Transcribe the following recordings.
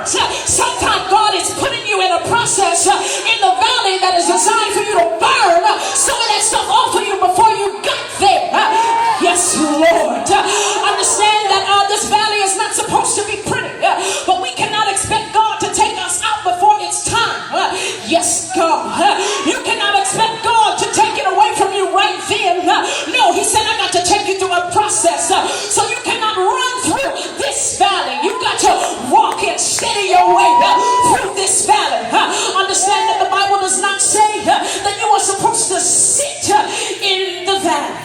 Sometimes God is putting you in a process in the valley that is designed for you to burn some of that stuff off of you before you got there. Yes, Lord. Understand that this valley is not supposed to be pretty, but we cannot expect God to take us out before it's time. Yes, God. You cannot expect God to take it away from you right then. No, he said, I got to take you through a process. So you cannot run through this valley. You got to walk and steady your way through this valley. Understand that the Bible does not say that you are supposed to sit in the valley.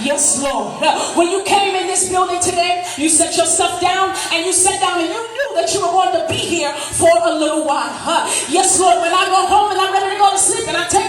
Yes, Lord. When you came in this building today, you set your stuff down and you sat down and you knew that you were going to be here for a little while. Yes, Lord. When I go home and I'm ready to go to sleep and I take